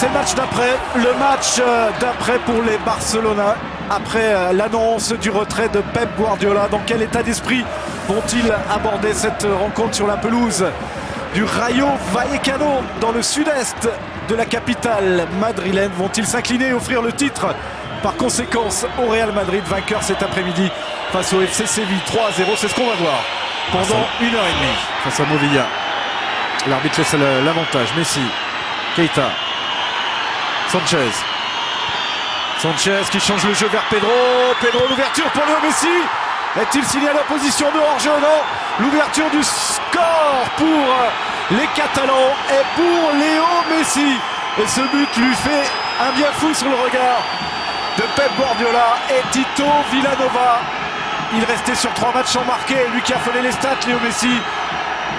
C'est le match d'après, le match d'après pour les Barcelonais. Après l'annonce du retrait de Pep Guardiola, dans quel état d'esprit vont-ils aborder cette rencontre sur la pelouse du Rayo Vallecano dans le sud-est de la capitale madrilène? Vont-ils s'incliner et offrir le titre par conséquence au Real Madrid, vainqueur cet après-midi face au FC Séville 3-0? C'est ce qu'on va voir pendant 1h30 face à Movilla. L'arbitre laisse l'avantage. Messi, Keita, Sanchez qui change le jeu vers Pedro. L'ouverture pour Léo Messi. Est-il signalé en position de hors-jeu? Non. L'ouverture du score pour les Catalans et pour Léo Messi. Et ce but lui fait un bien fou sur le regard de Pep Guardiola et Tito Villanova. Il restait sur 3 matchs sans marquer. Lui qui a affolé les stats, Léo Messi,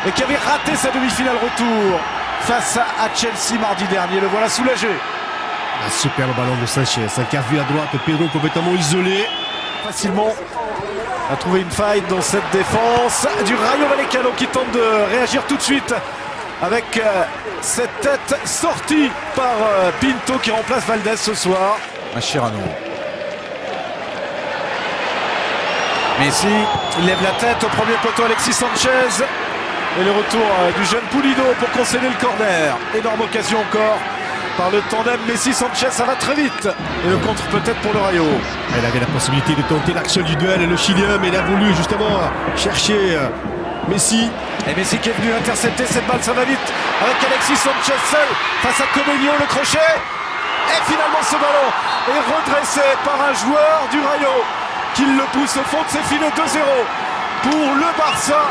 et qui avait raté sa demi-finale retour face à Chelsea mardi dernier. Le voilà soulagé. Un superbe ballon de Sanchez, qui a vu à droite Pedro complètement isolé. Facilement a trouvé une faille dans cette défense du Rayo Vallecano qui tente de réagir tout de suite avec cette tête sortie par Pinto qui remplace Valdés ce soir. Mascherano. Messi, il lève la tête au premier poteau, Alexis Sanchez. Et le retour du jeune Pulido pour concéder le corner. Énorme occasion encore par le tandem Messi-Sanchez, ça va très vite. Et le contre peut-être pour le Rayo. Il avait la possibilité de tenter l'action du duel, le Chilien, mais il a voulu justement chercher Messi. Et Messi qui est venu intercepter cette balle, ça va vite avec Alexis Sanchez seul face à Comeño, le crochet. Et finalement ce ballon est redressé par un joueur du Rayo qui le pousse au fond de ses filets. 2-0 pour le Barça.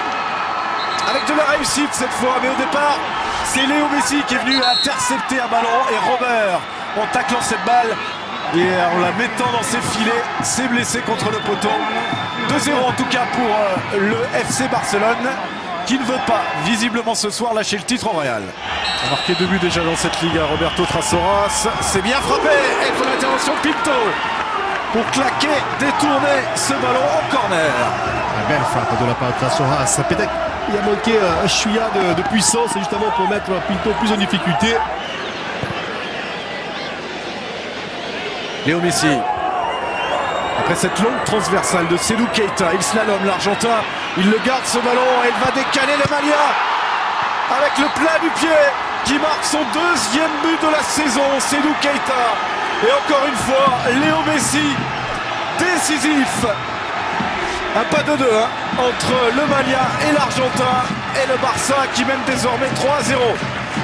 Avec de la réussite cette fois, mais au départ, c'est Léo Messi qui est venu intercepter un ballon et Robert, en taclant cette balle et en la mettant dans ses filets, s'est blessé contre le poteau. 2-0 en tout cas pour le FC Barcelone, qui ne veut pas, visiblement ce soir, lâcher le titre au Real. Il a marqué 2 buts déjà dans cette Liga, Roberto Trasoras. C'est bien frappé, et pour l'intervention de Pinto pour claquer, détourner ce ballon en corner. Une belle frappe de la part de Trasoras. Peut-être il a manqué un chouïa de puissance justement pour mettre Pinto plus en difficulté. Léo Messi. Après cette longue transversale de Seydou Keita, il slalom l'Argentin. Il le garde ce ballon et il va décaler le Malia avec le plat du pied qui marque son 2e but de la saison. Seydou Keita. Et encore une fois, Léo Messi décisif. Un pas de 2 entre le Malia et l'Argentin et le Barça qui mène désormais 3-0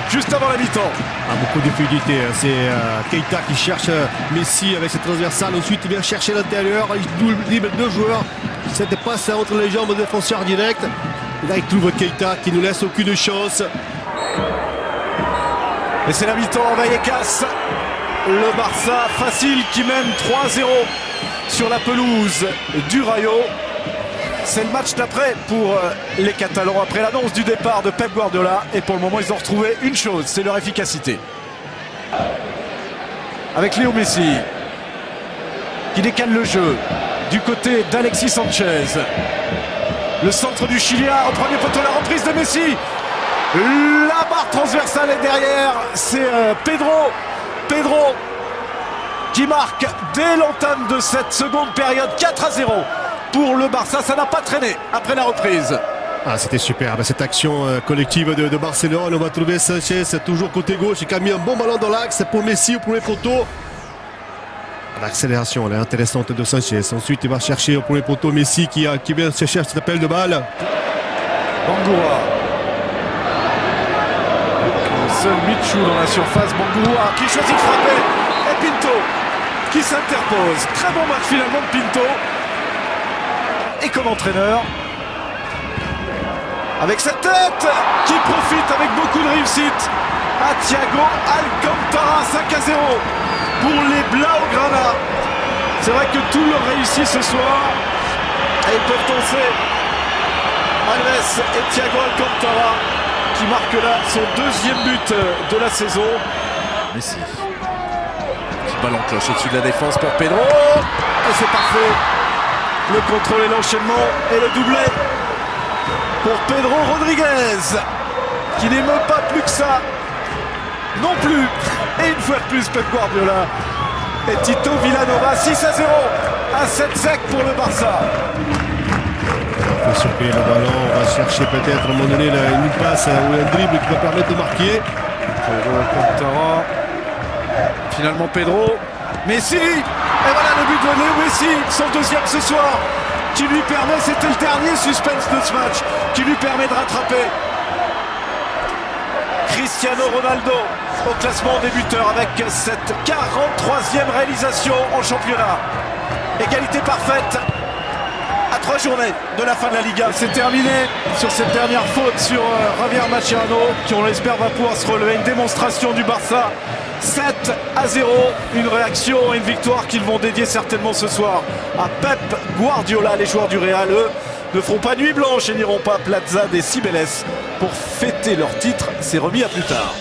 juste avant la mi-temps. Beaucoup de fluidité, c'est Keita qui cherche Messi avec cette transversale, ensuite il vient chercher l'intérieur, il dribble 2 joueurs, cette passe entre les jambes de défenseur direct. Et là il trouve Keita qui ne laisse aucune chance. Et c'est la mi-temps à Vallecas. Le Barça facile qui mène 3-0 sur la pelouse du Rayo. C'est le match d'après pour les Catalans après l'annonce du départ de Pep Guardiola. Et pour le moment, ils ont retrouvé une chose, c'est leur efficacité. Avec Léo Messi qui décale le jeu du côté d'Alexis Sanchez. Le centre du Chilien au premier poteau, la reprise de Messi. La barre transversale est derrière. C'est Pedro qui marque dès l'entame de cette seconde période. 4-0 pour le Barça, ça n'a pas traîné après la reprise. C'était superbe cette action collective de Barcelone. On va trouver Sanchez toujours côté gauche qui a mis un bon ballon dans l'axe pour Messi au premier poteau. L'accélération elle est intéressante de Sanchez. Ensuite il va chercher au premier poteau Messi qui vient chercher cet appel de balle. Bangoura. Le seul Michou dans la surface. Bangoura qui choisit de frapper. Et Pinto qui s'interpose. Très bon match finalement de Pinto. Et comme entraîneur, avec sa tête qui profite avec beaucoup de réussite à Thiago Alcantara. 5-0 pour les Blaugrana. C'est vrai que tout leur réussit ce soir et ils peuvent danser. Alves et Thiago Alcantara qui marque là son 2e but de la saison. Messi. Petit ballon cloche au-dessus de la défense pour Pedro. Et c'est parfait. Le contrôle et l'enchaînement et le doublé pour Pedro Rodriguez qui n'émeut pas plus que ça non plus. Et une fois de plus, Pep Guardiola et Tito Vilanova, 6-0 à 7 sec pour le Barça. On va surveiller le ballon, on va chercher peut-être à un moment donné une passe ou un dribble qui va permettre de marquer. Pedro Alcantara. Finalement Pedro. Messi. Et voilà le but de Léo Messi, son deuxième ce soir, qui lui permet, c'était le dernier suspense de ce match, qui lui permet de rattraper Cristiano Ronaldo au classement des buteurs avec cette 43e réalisation en championnat. Égalité parfaite à 3 journées de la fin de la Liga. C'est terminé sur cette dernière faute sur Javier Mascherano, qui on l'espère va pouvoir se relever. Une démonstration du Barça, 7-0, une réaction et une victoire qu'ils vont dédier certainement ce soir à Pep Guardiola. Les joueurs du Real, eux, ne feront pas nuit blanche et n'iront pas à Plaza des Cibeles pour fêter leur titre. C'est remis à plus tard.